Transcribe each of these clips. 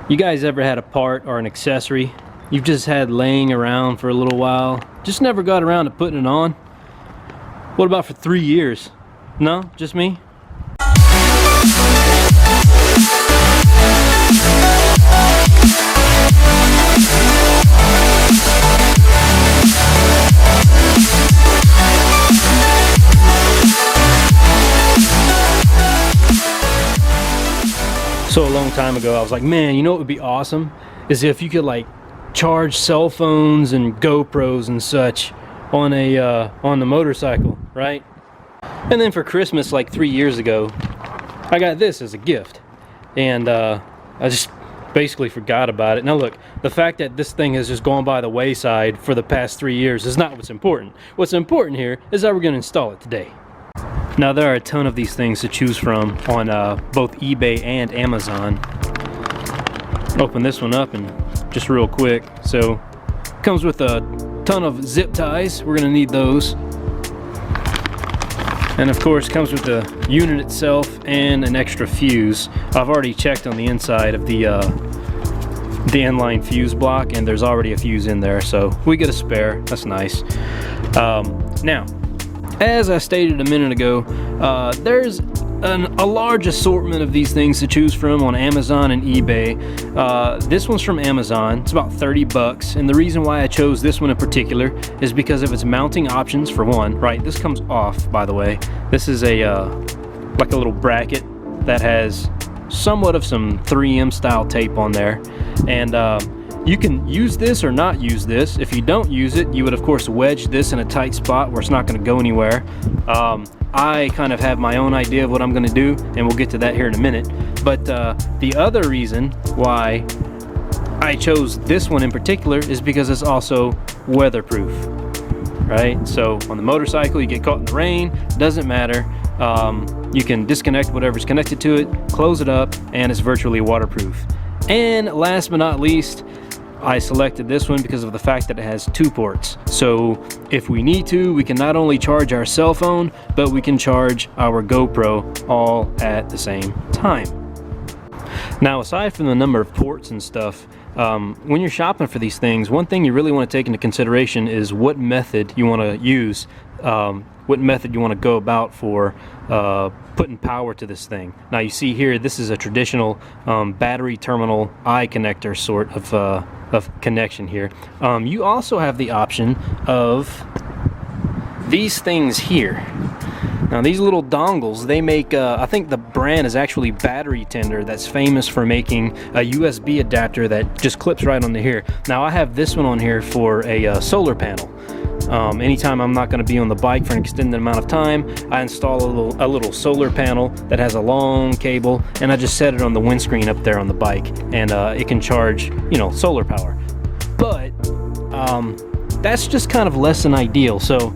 You guys ever had a part or an accessory you've just had laying around for a little while, just never got around to putting it on? What about for 3 years? No? Just me? So a long time ago, I was like, man, you know what would be awesome? Is if you could like charge cell phones and GoPros and such on the motorcycle, right? And then for Christmas, like 3 years ago, I got this as a gift. And I just basically forgot about it. Now look, the fact that this thing has just gone by the wayside for the past 3 years is not what's important. What's important here is that we're going to install it today. Now there are a ton of these things to choose from on both eBay and Amazon. Open this one up and just real quick. So comes with a ton of zip ties. We're gonna need those. And of course comes with the unit itself and an extra fuse. I've already checked on the inside of the inline fuse block, and there's already a fuse in there, so we get a spare. That's nice. Now, as I stated a minute ago, there's a large assortment of these things to choose from on Amazon and eBay. This one's from Amazon. It's about 30 bucks, and the reason why I chose this one in particular is because of its mounting options, for one. Right, this comes off, by the way. This is a like a little bracket that has somewhat of some 3M style tape on there, and you can use this or not use this. If you don't use it, you would of course wedge this in a tight spot where it's not going to go anywhere. I kind of have my own idea of what I'm going to do, and we'll get to that here in a minute. But the other reason why I chose this one in particular is because it's also weatherproof, right? So on the motorcycle, you get caught in the rain, doesn't matter. You can disconnect whatever's connected to it, close it up, and it's virtually waterproof. And last but not least, I selected this one because of the fact that it has 2 ports. So if we need to, we can not only charge our cell phone, but we can charge our GoPro all at the same time. Now, aside from the number of ports and stuff, when you're shopping for these things, one thing you really want to take into consideration is what method you want to use, what method you want to go about for putting power to this thing. Now you see here, this is a traditional battery terminal eye connector sort of connection here. You also have the option of these things here. Now these little dongles, they make, I think the brand is actually Battery Tender, that's famous for making a USB adapter that just clips right onto here. Now I have this one on here for a solar panel. Anytime I'm not going to be on the bike for an extended amount of time, I install a little solar panel that has a long cable, and I just set it on the windscreen up there on the bike, and it can charge, you know, solar power. But that's just kind of less than ideal. So,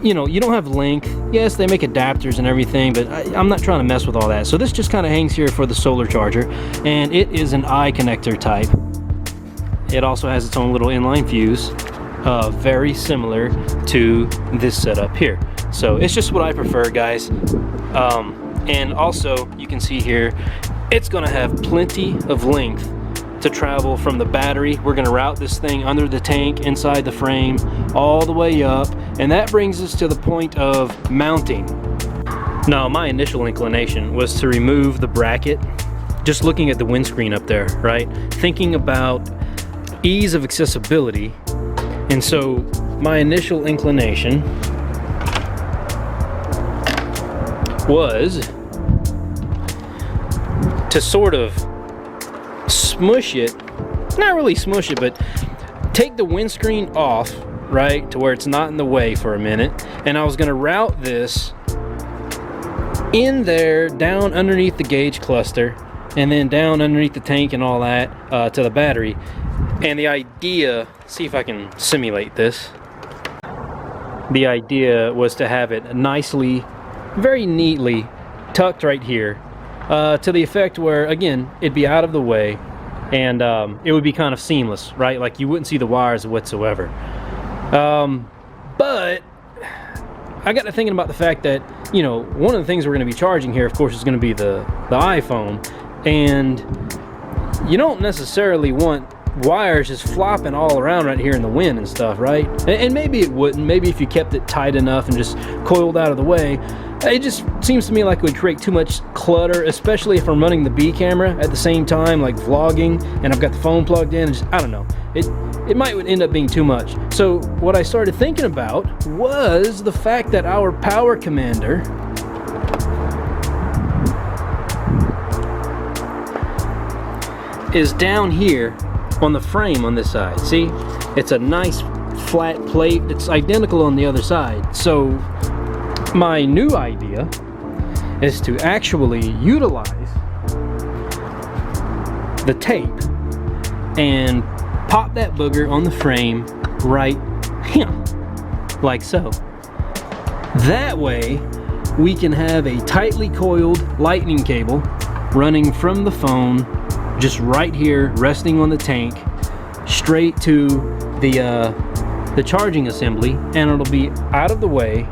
you know, you don't have length. Yes, they make adapters and everything, but I'm not trying to mess with all that. So this just kind of hangs here for the solar charger, and it is an eye connector type. It also has its own little inline fuse. Very similar to this setup here. So it's just what I prefer, guys. And also you can see here, it's gonna have plenty of length to travel from the battery. We're gonna route this thing under the tank, inside the frame, all the way up, and that brings us to the point of mounting. Now my initial inclination was to remove the bracket, just looking at the windscreen up there, right? Thinking about ease of accessibility. And so my initial inclination was to sort of smush it, not really smush it, but take the windscreen off, right, to where it's not in the way for a minute. And I was going to route this in there, down underneath the gauge cluster, and then down underneath the tank and all that to the battery. And the idea, see if I can simulate this. The idea was to have it nicely, very neatly tucked right here to the effect where, again, it'd be out of the way, and it would be kind of seamless, right? Like you wouldn't see the wires whatsoever. But I got to thinking about the fact that, you know, one of the things we're going to be charging here, of course, is going to be the iPhone. And you don't necessarily want wires just flopping all around right here in the wind and stuff, right? And maybe it wouldn't. Maybe if you kept it tight enough and just coiled out of the way. It just seems to me like it would create too much clutter, especially if I'm running the B camera at the same time, like vlogging, and I've got the phone plugged in. And just, I don't know. It might end up being too much. So what I started thinking about was the fact that our power commander is down here on the frame on this side. See, it's a nice flat plate. It's identical on the other side. So my new idea is to actually utilize the tape and pop that booger on the frame right here, like so. That way we can have a tightly coiled lightning cable running from the phone just right here, resting on the tank, straight to the charging assembly, and it'll be out of the way.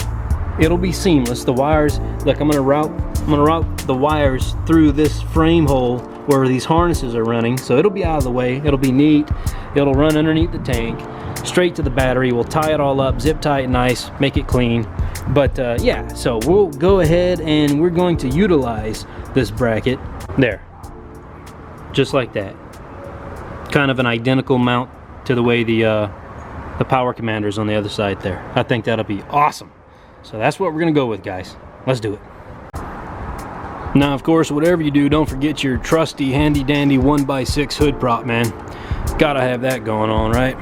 It'll be seamless. The wires, look, I'm gonna route the wires through this frame hole where these harnesses are running, so it'll be out of the way. It'll be neat. It'll run underneath the tank, straight to the battery. We'll tie it all up, zip tie it nice, make it clean. But yeah, so we'll go ahead and we're going to utilize this bracket there, just like that. Kind of an identical mount to the way the power commander's on the other side there. I think that'll be awesome. So that's what we're gonna go with, guys. Let's do it. Now, of course, whatever you do, don't forget your trusty handy dandy 1x6 hood prop, man. Gotta have that going on, right?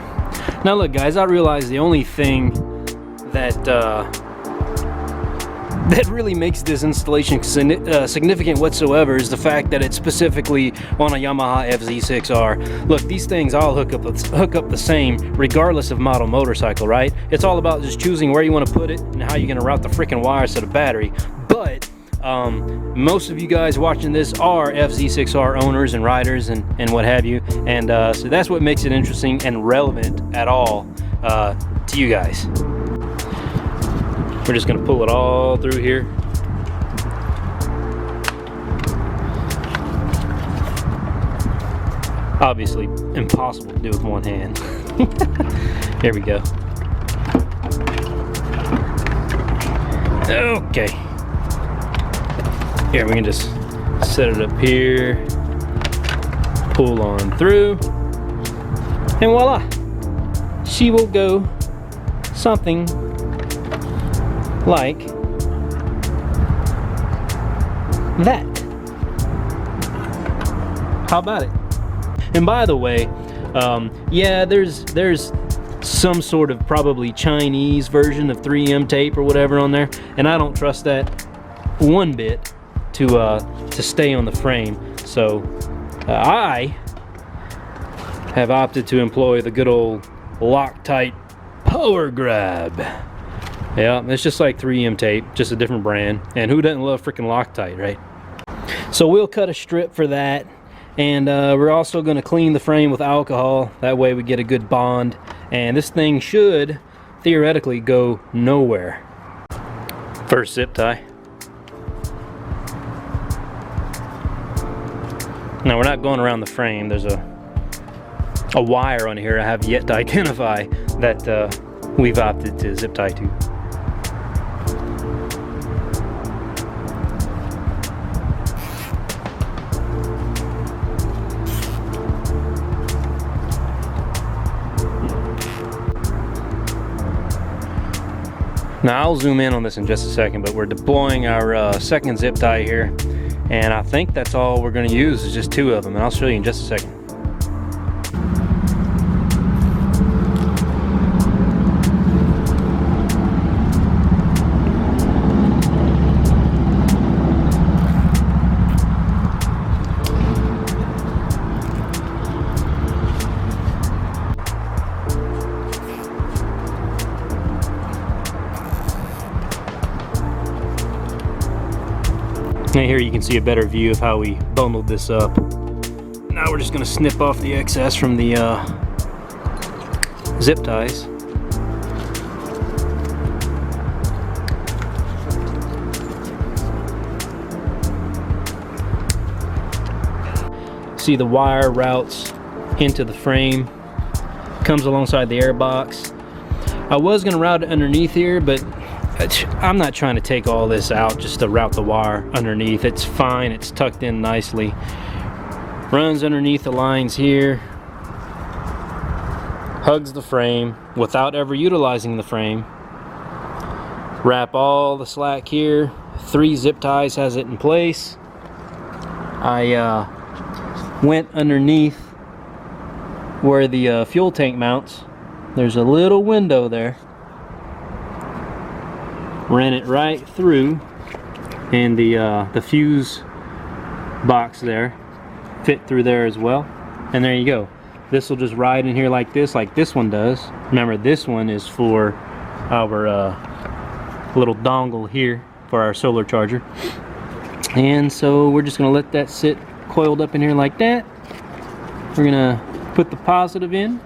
Now look, guys, I realize the only thing that that really makes this installation significant whatsoever is the fact that it's specifically on a Yamaha FZ6R. Look, these things all hook up the same regardless of model motorcycle, right? It's all about just choosing where you want to put it and how you're going to route the freaking wires to the battery. But most of you guys watching this are FZ6R owners and riders and what have you, and so that's what makes it interesting and relevant at all to you guys. We're just gonna pull it all through here. Obviously impossible to do with one hand. There we go. Okay. Here, we can just set it up here, pull on through, and voila! She will go something like that. How about it? And by the way, yeah, there's some sort of probably Chinese version of 3M tape or whatever on there, and I don't trust that one bit to stay on the frame. So I have opted to employ the good old Loctite Power Grab. Yeah, it's just like 3M tape, just a different brand. And who doesn't love freaking Loctite, right? So we'll cut a strip for that. And we're also going to clean the frame with alcohol. That way we get a good bond. And this thing should theoretically go nowhere. First zip tie. Now we're not going around the frame. There's a wire on here I have yet to identify that we've opted to zip tie to. Now I'll zoom in on this in just a second, but we're deploying our second zip tie here, and I think that's all we're going to use is just 2 of them, and I'll show you in just a second. And here you can see a better view of how we bundled this up. Now we're just going to snip off the excess from the zip ties. See the wire routes into the frame. Comes alongside the air box. I was gonna route it underneath here, but I'm not trying to take all this out just to route the wire underneath. It's fine, it's tucked in nicely. Runs underneath the lines here. Hugs the frame without ever utilizing the frame. Wrap all the slack here. 3 zip ties has it in place. I went underneath where the fuel tank mounts. There's a little window there. Ran it right through, and the fuse box there fit through there as well. And there you go. This will just ride in here like this one does. Remember, this one is for our little dongle here for our solar charger. And so we're just gonna let that sit coiled up in here like that. We're gonna put the positive in,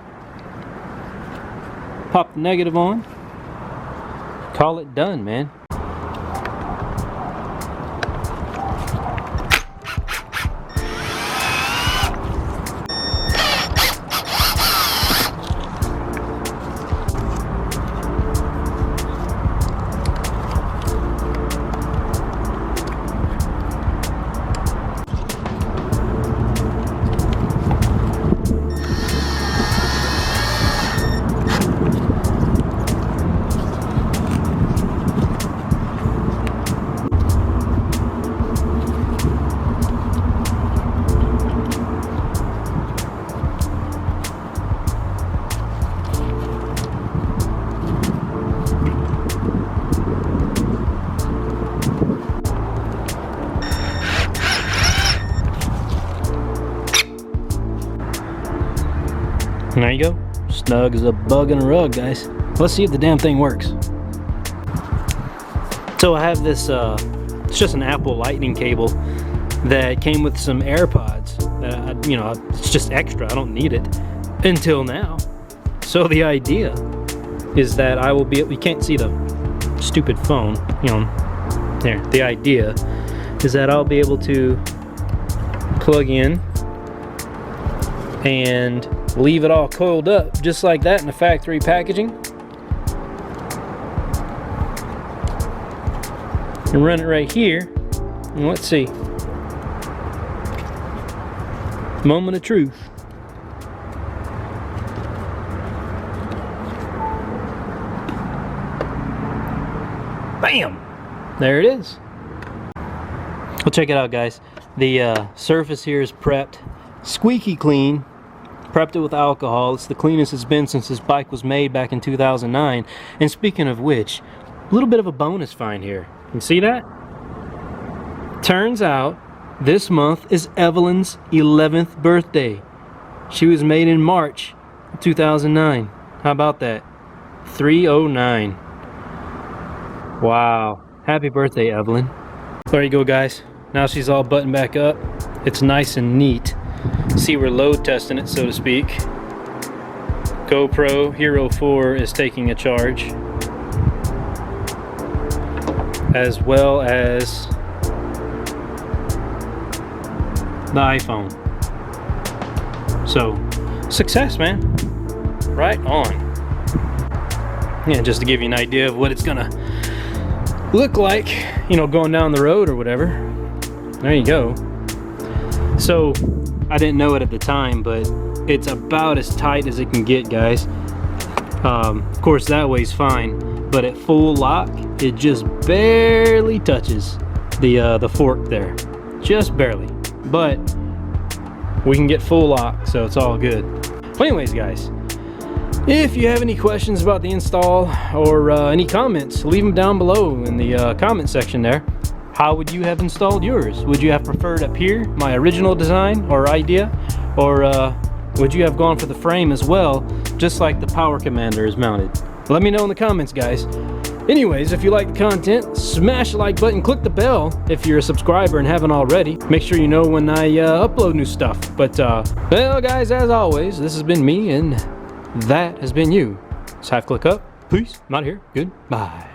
pop the negative on, call it done, man. And there you go. Snug as a bug in a rug, guys. Let's see if the damn thing works. So I have this, it's just an Apple Lightning cable that came with some AirPods. You know, it's just extra. I don't need it until now. So the idea is that I will be, you can't see the stupid phone, you know, there. The idea is that I'll be able to plug in and leave it all coiled up just like that in the factory packaging, and run it right here. And let's see, moment of truth. Bam, there it is. Well, check it out, guys. The surface here is prepped squeaky clean. Prepped it with alcohol. It's the cleanest it's been since this bike was made back in 2009. And speaking of which, a little bit of a bonus find here. You see that? Turns out this month is Evelyn's 11th birthday. She was made in March of 2009. How about that? 309. Wow. Happy birthday, Evelyn. There you go, guys. Now she's all buttoned back up. It's nice and neat. See, we're load testing it, so to speak. GoPro Hero 4 is taking a charge, as well as the iPhone. So, success, man. Right on. Yeah, just to give you an idea of what it's gonna look like, you know, going down the road or whatever. There you go. So, I didn't know it at the time, but it's about as tight as it can get, guys. Of course, that way's fine, but at full lock, it just barely touches the fork there. Just barely. But we can get full lock, so it's all good. But anyways, guys, if you have any questions about the install or any comments, leave them down below in the comment section there. How would you have installed yours? Would you have preferred up here, my original design or idea? Or would you have gone for the frame as well, just like the Power Commander is mounted? Let me know in the comments, guys. Anyways, if you like the content, smash the like button, click the bell if you're a subscriber and haven't already. Make sure you know when I upload new stuff. But, well, guys, as always, this has been me, and that has been you. It's Half Click Up. Peace. I'm out of here. Goodbye.